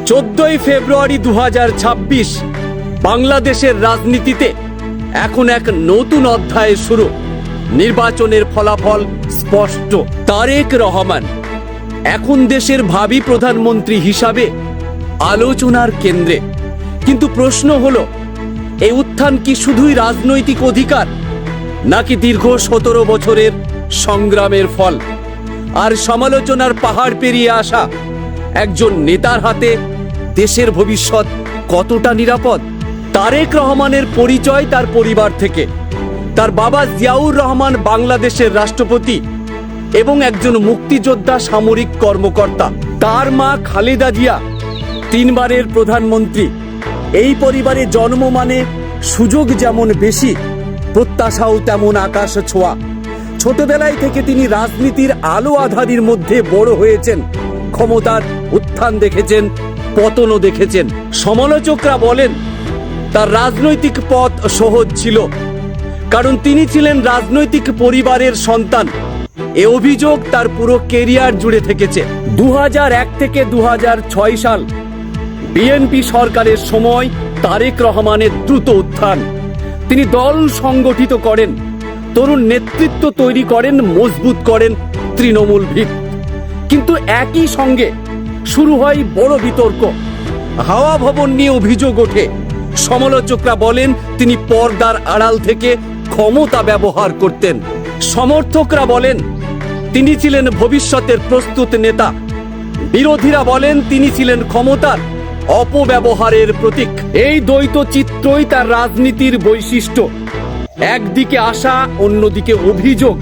14 ফেব্রুয়ারি 2026 বাংলাদেশের রাজনীতিতে এখন এক নতুন অধ্যায় শুরু। নির্বাচনের ফলাফল স্পষ্ট। তারেক রহমান এখন দেশের ভাবী প্রধানমন্ত্রী হিসাবে আলোচনার কেন্দ্রে। কিন্তু প্রশ্ন হলো, এই উত্থান কি শুধুই রাজনৈতিক অধিকার, নাকি দীর্ঘ 17 বছরের সংগ্রামের ফল? আর সমালোচনার পাহাড় পেরিয়ে আসা একজন নেতার হাতে দেশের ভবিষ্যৎ কতটা নিরাপদ? তারেক রহমানের পরিচয় তার পরিবার থেকে। তার বাবা জিয়াউর রহমান বাংলাদেশের রাষ্ট্রপতি এবং একজন মুক্তিযোদ্ধা সামরিক কর্মকর্তা। তার মা খালেদা জিয়া 3 বারের প্রধানমন্ত্রী। এই পরিবারে জন্ম মানে সুযোগ যেমন বেশি, প্রত্যাশাও তেমন আকাশ ছোঁয়া। ছোটবেলায় থেকে তিনি রাজনীতির আলো আঁধারির মধ্যে বড় হয়েছেন। ক্ষমতার উত্থান দেখেছেন, পতনও দেখেছেন। সমালোচকরা বলেন তার রাজনৈতিক পথ সহজ ছিল, কারণ তিনি ছিলেন রাজনৈতিক পরিবারের সন্তান। এ অভিযোগ তার পুরো কেরিয়ার জুড়ে থেকেছে। 2001 থেকে 2006 সাল বিএনপি সরকারের সময় তারেক রহমানের দ্রুত উত্থান। তিনি দল সংগঠিত করেন, তরুণ নেতৃত্ব তৈরি করেন, মজবুত করেন তৃণমূল ভিত। কিন্তু একই সঙ্গে শুরু হয় বড় বিতর্ক। হাওয়া ভবন নিয়ে অভিযোগ ওঠে। সমালোচকরা বলেন তিনি পর্দার আড়াল থেকে ক্ষমতা ব্যবহার করতেন। সমর্থকরা বলেন তিনি ছিলেন ভবিষ্যতের প্রস্তুত নেতা। বিরোধীরা বলেন তিনি ছিলেন ক্ষমতার অপব্যবহারের প্রতীক। এই দ্বৈত চিত্রই তার রাজনীতির বৈশিষ্ট্য। একদিকে আশা, অন্যদিকে অভিযোগ।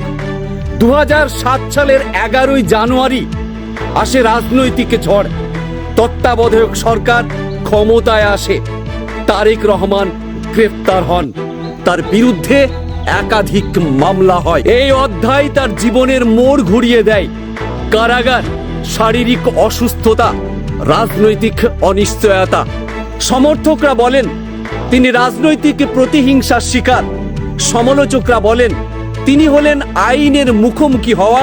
2007 সালের 11 জানুয়ারি আসে রাজনৈতিক ঝড়। তত্ত্বাবধায়ক সরকার ক্ষমতায় আসে। তারেক রহমান গ্রেফতার হন। তার বিরুদ্ধে একাধিক মামলা হয়। এই অধ্যায় তার জীবনের মোড় ঘুরিয়ে দেয়। কারাগার, শারীরিক অসুস্থতা, রাজনৈতিক অনিশ্চয়তা। সমর্থকরা বলেন তিনি রাজনৈতিক প্রতিহিংসার শিকার। সমালোচকরা বলেন তিনি হলেন আইনের মুখোমুখি হওয়া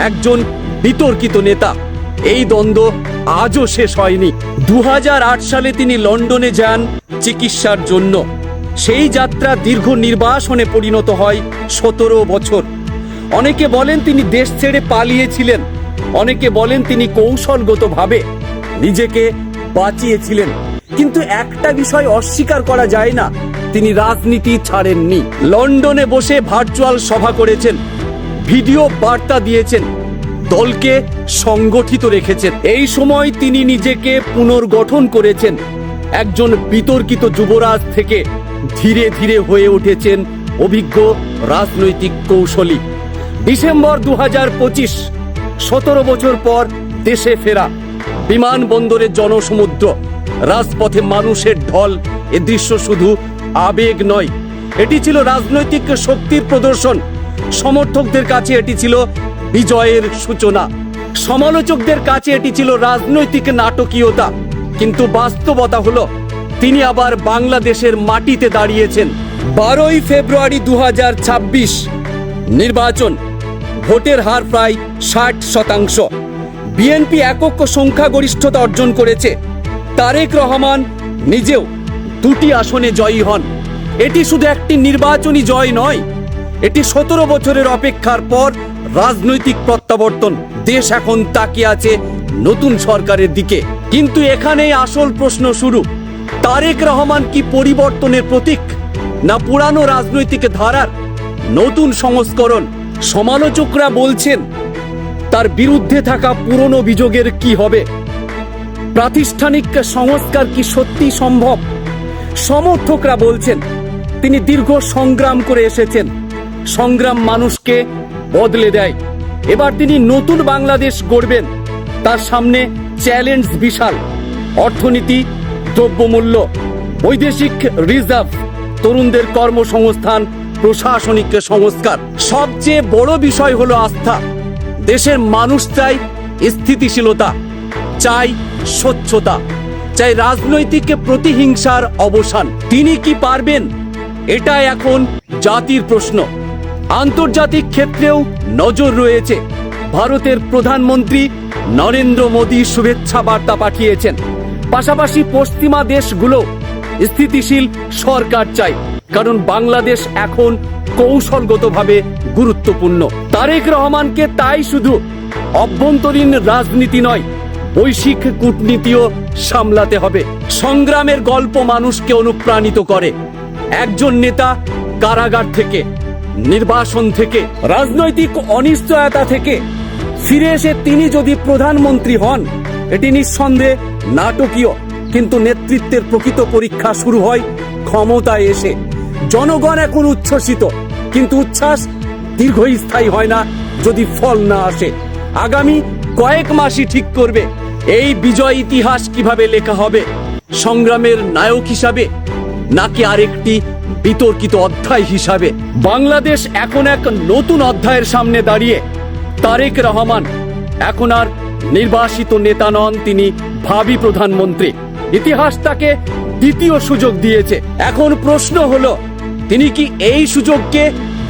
একজন বিতর্কিত নেতা। এই দ্বন্দ্ব আজও শেষ হয়নি। 2008 সালে তিনি লন্ডনে যান চিকিৎসার জন্য। সেই যাত্রা দীর্ঘ নির্বাসনে পরিণত হয় 17 বছর। অনেকে বলেন তিনি দেশ ছেড়ে পালিয়েছিলেন, অনেকে বলেন তিনি কৌশলগতভাবে নিজেকে বাঁচিয়েছিলেন। কিন্তু একটা বিষয় অস্বীকার করা যায় না, তিনি রাজনীতি ছাড়েননি। লন্ডনে বসে ভার্চুয়াল সভা করেছেন, ভিডিও বার্তা দিয়েছেন, দলকে সংগঠিত রেখেছেন। এই সময় তিনি নিজেকে পুনর্গঠন করেছেন। একজন বিতর্কিত যুবরাজ থেকে ধীরে ধীরে হয়ে উঠেছেন অভিজ্ঞ রাজনৈতিক কৌশলী। ডিসেম্বর 2025, 17 বছর পর দেশে ফেরা। বিমানবন্দরে জনসমুদ্র, রাজপথে মানুষের ঢল। এ দৃশ্য শুধু আবেগ নয়, এটি ছিল রাজনৈতিক শক্তির প্রদর্শন। সমর্থকদের কাছে এটি ছিল বিজয়ের সূচনা, সমালোচকদের কাছে এটি ছিল রাজনৈতিক নাটকীয়তা। কিন্তু বাস্তবতা হলো তিনি আবার বাংলাদেশের মাটিতে দাঁড়িয়েছেন। 12 ফেব্রুয়ারি 2026 নির্বাচন। ভোটের হার প্রায় 60%। বিএনপি একক সংখ্যাগরিষ্ঠতা অর্জন করেছে। তারেক রহমান নিজেও 2টি আসনে জয়ী হন। এটি শুধু একটি নির্বাচনী জয় নয়, এটি 17 বছরের অপেক্ষার পর রাজনৈতিক প্রত্যাবর্তন। দেশ এখন তাকিয়ে আছে নতুন সরকারের দিকে। কিন্তু এখানেই আসল প্রশ্ন শুরু। তারেক রহমান কি পরিবর্তনের প্রতীক, না পুরানো রাজনৈতিক ধারার নতুন সংস্করণ? সমালোচকরা বলছেন তার বিরুদ্ধে থাকা পুরনো অভিযোগের কি হবে? প্রাতিষ্ঠানিক সংস্কার কি সত্যি সম্ভব? সমর্থকরা বলছেন তিনি দীর্ঘ সংগ্রাম করে এসেছেন। সংগ্রাম মানুষকে বদলে দেয়। এবার তিনি নতুন বাংলাদেশ গড়বেন। তার সামনে চ্যালেঞ্জ বিশাল। অর্থনীতি, দ্রব্যমূল্য, বৈদেশিক রিজার্ভ, তরুণদের কর্মসংস্থান, প্রশাসনিক সংস্কার। সবচেয়ে বড় বিষয় হলো আস্থা। দেশের মানুষ চায় স্থিতিশীলতা, চাই স্বচ্ছতা, চাই রাজনৈতিক প্রতিহিংসার অবসান। তিনি কি পারবেন? এটা এখন জাতির প্রশ্ন। আন্তর্জাতিক ক্ষেত্রেও নজর রয়েছে। ভারতের প্রধানমন্ত্রী নরেন্দ্র মোদী শুভেচ্ছা বার্তা পাঠিয়েছেন। পাশাপাশি পশ্চিমা দেশগুলো স্থিতিশীল সরকার চায়, কারণ বাংলাদেশ এখন কৌশলগতভাবে গুরুত্বপূর্ণ। তারেক রহমানকে তাই শুধু অভ্যন্তরীণ রাজনীতি নয়, বৈশ্বিক কূটনীতিও সামলাতে হবে। সংগ্রামের গল্প মানুষকে অনুপ্রাণিত করে। একজন নেতা কারাগার থেকে, নির্বাসন থেকে, রাজনৈতিক অনিশ্চয়তা থেকে ফিরে এসে তিনি যদি প্রধানমন্ত্রী হন, এটি নিঃসন্দেহে নাটকীয়, কিন্তু নেতৃত্বের প্রকৃত পরীক্ষা শুরু হয় ক্ষমতায় এসে। জনগণ এখন উচ্ছ্বসিত, কিন্তু উচ্ছ্বাস দীর্ঘস্থায়ী হয় না যদি ফল না আসে। আগামী কয়েক মাসই ঠিক করবে এই বিজয় ইতিহাস কিভাবে লেখা হবে, সংগ্রামের নায়ক হিসাবে নাকি আরেকটি বিতর্কিত অধ্যায় হিসাবে। বাংলাদেশ এখন এক নতুন অধ্যায়ের সামনে দাঁড়িয়ে। তারেক রহমান এখন আর নির্বাসিত নেতা নন, তিনি ভাবী প্রধানমন্ত্রী। ইতিহাস তাকে দ্বিতীয় সুযোগ দিয়েছে। এখন প্রশ্ন হলো, তিনি কি এই সুযোগকে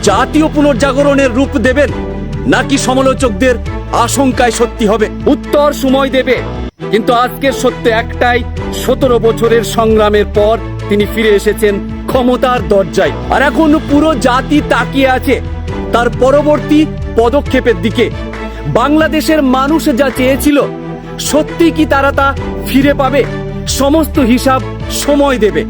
জাতীয় পুনর্জাগরণের রূপ দেবেন, নাকি সমালোচকদের আশঙ্কায় সত্যি হবে? উত্তর সময় দেবে, কিন্তু আজকের সত্য একটাই, 17 বছরের সংগ্রামের পর তিনি ফিরে এসেছেন ক্ষমতার দরজায়। আর এখন পুরো জাতি তাকিয়ে আছে তার পরবর্তী পদক্ষেপের দিকে। বাংলাদেশের মানুষ যা চেয়েছিল, সত্যি কি তারা তা ফিরে পাবে? সমস্ত হিসাব সময় দেবে।